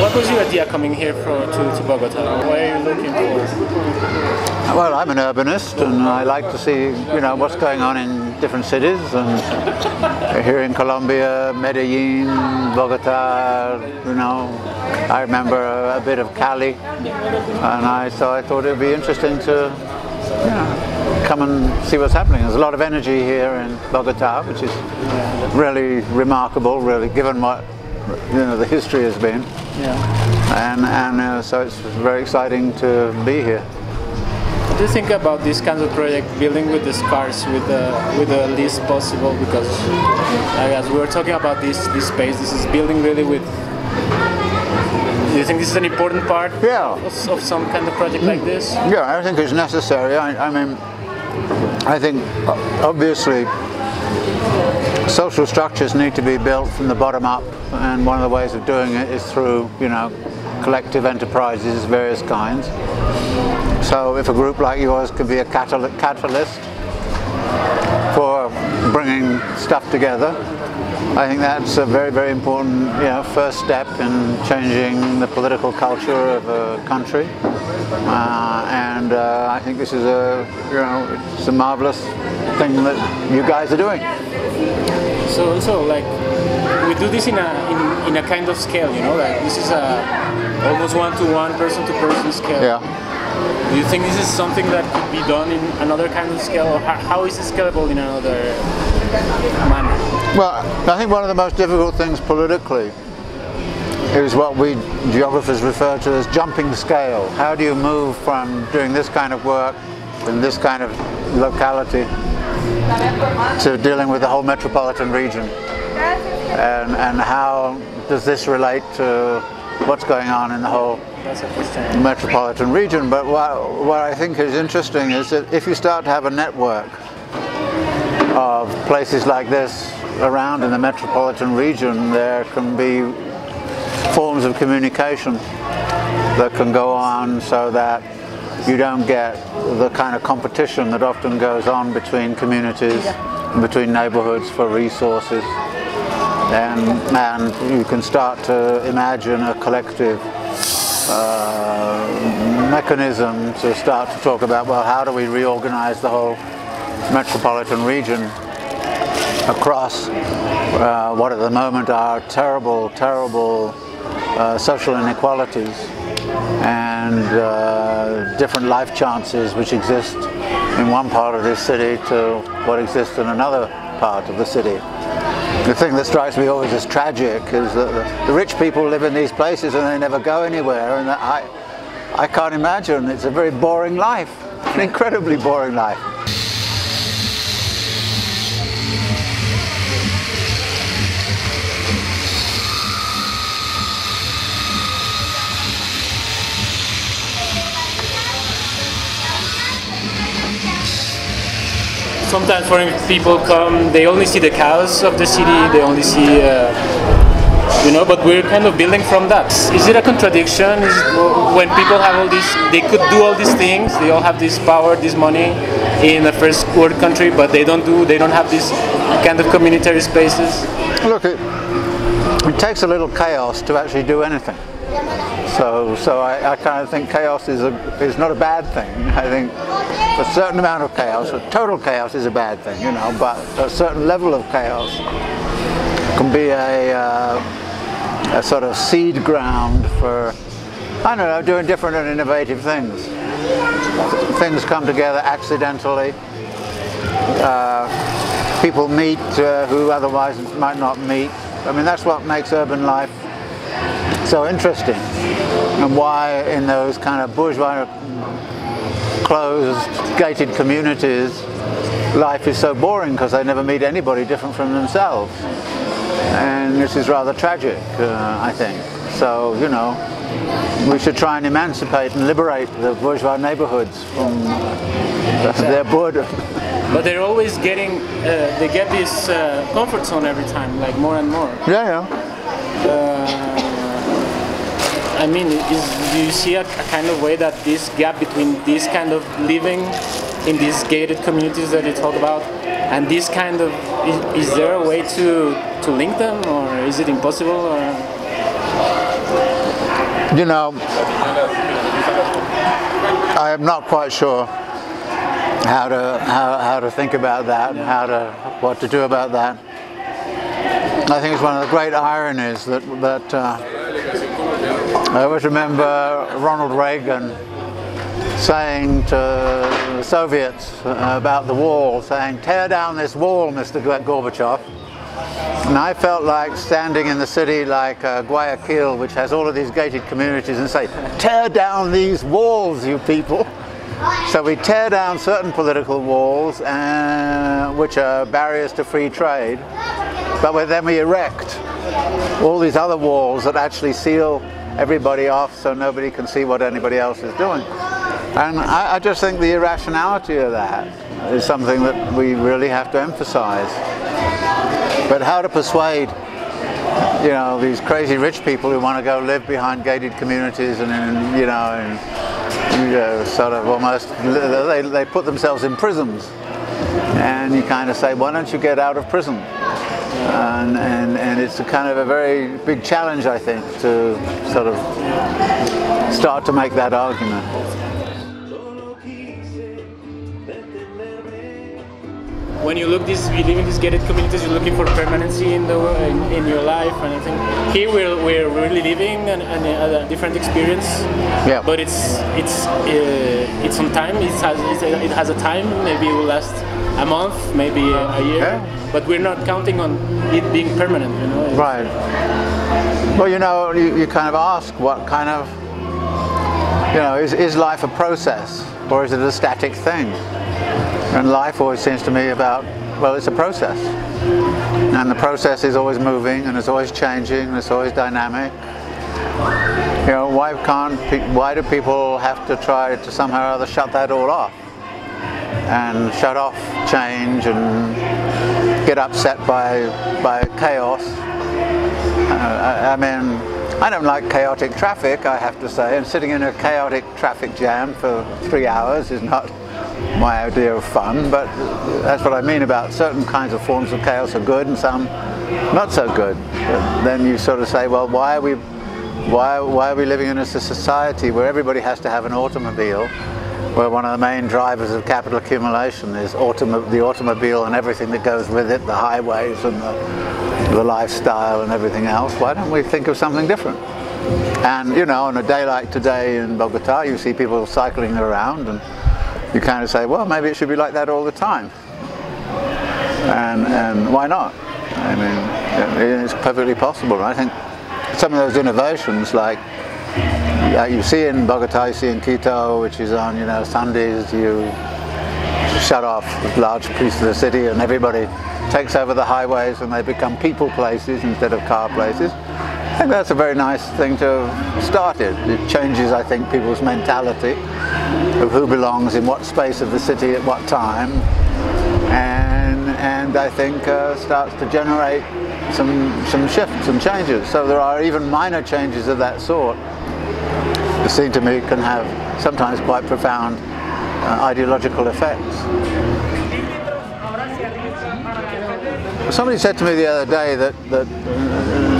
What was your idea coming here to Bogotá? What are you looking for? Well, I'm an urbanist and I like to see, what's going on in different cities. And here in Colombia, Medellin, Bogotá, I remember a bit of Cali. And so I thought it would be interesting to, come and see what's happening. There's a lot of energy here in Bogotá, which is really remarkable, really, given what the history has been. Yeah. And so it's very exciting to be here. What do you think about this kind of project, building with the scarce, with the least possible? Because as we were talking about this space, this is building really with. Do you think this is an important part of some kind of project like this? Yeah, I think it's necessary. I mean, I think obviously social structures need to be built from the bottom up, and one of the ways of doing it is through, collective enterprises of various kinds. So if a group like yours could be a catalyst for bringing stuff together, I think that's a very, very important, first step in changing the political culture of a country. And I think this is it's a marvelous thing that you guys are doing. So like we do this in a kind of scale, like this is a almost one-to-one, person-to-person scale. Yeah. Do you think this is something that could be done in another kind of scale, or how is it scalable in another manner? Well, I think one of the most difficult things politically is what we geographers refer to as jumping scale. How do you move from doing this kind of work in this kind of locality to dealing with the whole metropolitan region? And how does this relate to what's going on in the whole metropolitan region? But what I think is interesting is that if you start to have a network of places like this around in the metropolitan region, there can be forms of communication that can go on so that you don't get the kind of competition that often goes on between communities, between neighborhoods for resources. And you can start to imagine a collective mechanism to start to talk about, well, how do we reorganize the whole metropolitan region across what at the moment are terrible, terrible social inequalities and different life chances which exist in one part of this city to what exists in another part of the city. The thing that strikes me always as tragic is that the rich people live in these places and they never go anywhere, and I can't imagine. It's a very boring life, an incredibly boring life. Sometimes foreign people come, they only see the chaos of the city, they only see, but we're kind of building from that. Is it a contradiction? Is it, when people have all this, they could do all these things, they all have this power, this money in a first world country, but they don't have these kind of communitary spaces? Look, it takes a little chaos to actually do anything. So I kind of think chaos is not a bad thing. I think a certain amount of chaos, total chaos is a bad thing, but a certain level of chaos can be a sort of seed ground for, I don't know, doing different and innovative things. Things come together accidentally. People meet who otherwise might not meet. I mean, that's what makes urban life so interesting, and why in those kind of bourgeois closed gated communities life is so boring, because they never meet anybody different from themselves, and this is rather tragic, I think. So we should try and emancipate and liberate the bourgeois neighborhoods from their boredom. But they're always getting, they get this comfort zone every time, like more and more. Yeah. I mean, do you see a kind of way that this gap between this kind of living in these gated communities that you talk about and this kind of, is there a way to link them, or is it impossible? Or? You know, I am not quite sure how to think about that and what to do about that. I think it's one of the great ironies that I always remember Ronald Reagan saying to the Soviets about the wall, saying, "Tear down this wall, Mr. Gorbachev." And I felt like standing in the city like Guayaquil, which has all of these gated communities, and say, "Tear down these walls, you people." So we tear down certain political walls, which are barriers to free trade, but then we erect all these other walls that actually seal everybody off so nobody can see what anybody else is doing. And I just think the irrationality of that is something that we really have to emphasize. But how to persuade, you know, these crazy rich people who want to go live behind gated communities and sort of almost, they put themselves in prisons, and you kind of say, why don't you get out of prison? And it's a kind of a very big challenge, I think, to sort of start to make that argument. When you live in these gated communities, you're looking for permanency in your life, and I think here we're really living a different experience. Yeah. But it's on time. It has a time. Maybe it will last a month, maybe a year. Yeah. But we're not counting on it being permanent. You know. Right. Well, you know, you kind of ask what kind of, you know, is life a process or is it a static thing? And life always seems to me about, well, it's a process. And the process is always moving, and it's always changing, and it's always dynamic. You know, why do people have to try to somehow or other shut that all off? And shut off change and get upset by chaos? I mean, I don't like chaotic traffic, I have to say, and sitting in a chaotic traffic jam for 3 hours is not my idea of fun, but that's what I mean about certain kinds of forms of chaos are good and some not so good. But then you sort of say, well, why are we living in a society where everybody has to have an automobile, where one of the main drivers of capital accumulation is the automobile and everything that goes with it, the highways and the lifestyle and everything else? Why don't we think of something different? And you know, on a day like today in Bogotá, you see people cycling around, and you kind of say, well, maybe it should be like that all the time. And why not? I mean, it's perfectly possible. I think some of those innovations, like you see in Bogotá, you see in Quito, which is on, you know, Sundays, you shut off large pieces of the city and everybody takes over the highways and they become people places instead of car places. I think that's a very nice thing to have started. It changes, I think, people's mentality of who belongs in what space of the city at what time, and I think starts to generate some shifts and changes. So there are even minor changes of that sort that seem to me can have sometimes quite profound ideological effects. Somebody said to me the other day that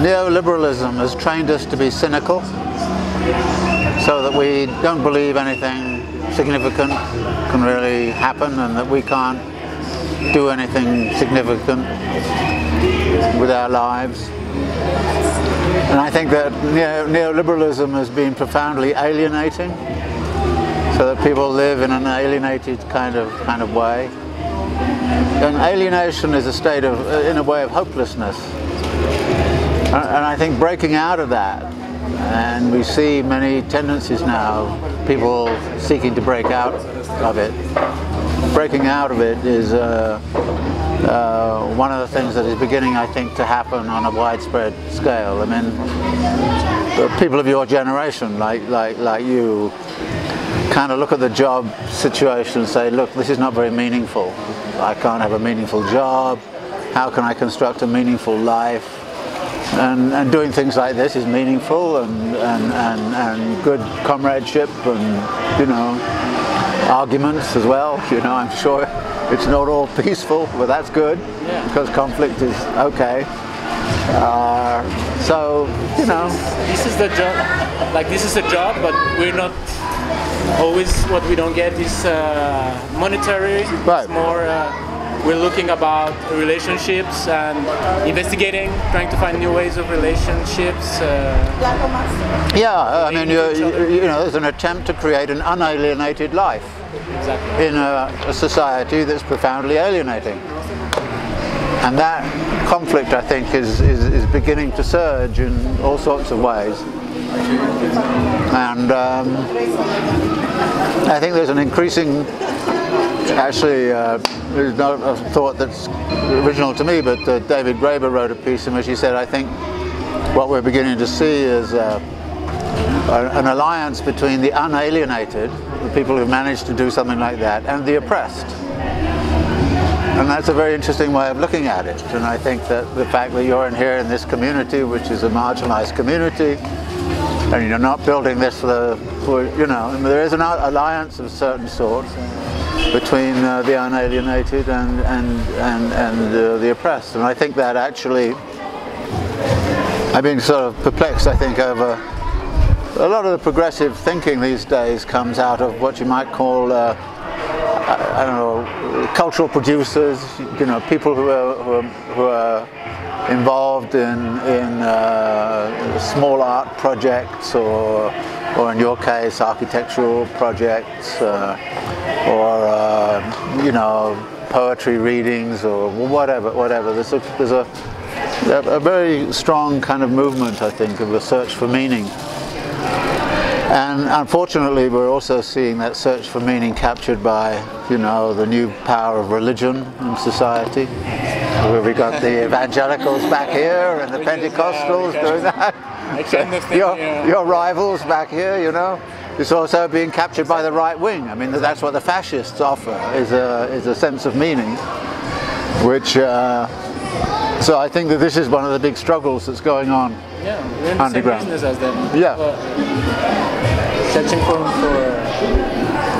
neoliberalism has trained us to be cynical, so that we don't believe anything significant can really happen, and that we can't do anything significant with our lives. And I think that neoliberalism has been profoundly alienating, so that people live in an alienated kind of way. And alienation is a state of, in a way, of hopelessness. And I think breaking out of that, and we see many tendencies now, people seeking to break out of it. Breaking out of it is one of the things that is beginning, I think, to happen on a widespread scale. I mean, the people of your generation, like you, kind of look at the job situation and say, look, this is not very meaningful. I can't have a meaningful job. How can I construct a meaningful life? and doing things like this is meaningful and good comradeship and, you know, arguments as well. You know, I'm sure it's not all peaceful, but that's good, because conflict is okay. So, you know, this is the job. Like, this is a job, but we're not always, what we don't get is monetary. Right. It's more we're looking about relationships and investigating, trying to find new ways of relationships. Yeah, I mean, you know, there's an attempt to create an unalienated life. Exactly. In a society that's profoundly alienating. And that conflict, I think, is beginning to surge in all sorts of ways. And I think there's an increasing, actually, there's not a thought that's original to me, but David Harvey wrote a piece in which he said, I think what we're beginning to see is an alliance between the unalienated, the people who managed to do something like that, and the oppressed. And that's a very interesting way of looking at it. And I think that the fact that you're in here in this community, which is a marginalized community, and you're not building this for you know, there is an alliance of a certain sort between the unalienated and the oppressed. And I think that actually, I've been sort of perplexed, I think, over a lot of the progressive thinking these days comes out of what you might call, I don't know, cultural producers, you know, people who are involved in small art projects, or in your case, architectural projects, or you know, poetry readings, or whatever. There's a very strong kind of movement, I think, of a search for meaning. And unfortunately, we're also seeing that search for meaning captured by, you know, the new power of religion in society. Where we got the evangelicals back here and the Pentecostals doing that. Your rivals back here, you know. It's also being captured by the right wing. I mean, that's what the fascists offer, is a sense of meaning, which. So I think that this is one of the big struggles that's going on. Yeah, we're in the underground. same business as them. Yeah. Searching for.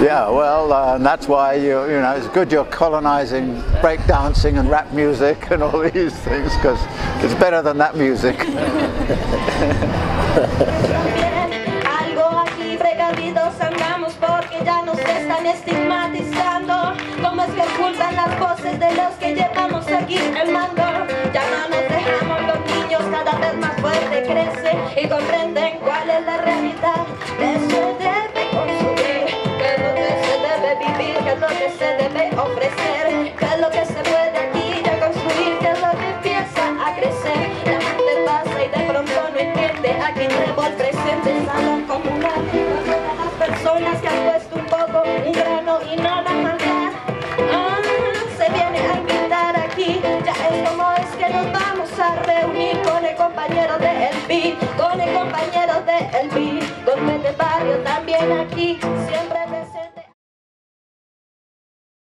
Yeah, well, and that's why you know, it's good you're colonizing breakdancing and rap music and all these things, because it's better than that music. Algo aquí precavidos andamos porque ya nos están estigmatizando. ¿Cómo es que ocultan las voces de los que llevamos aquí el mando?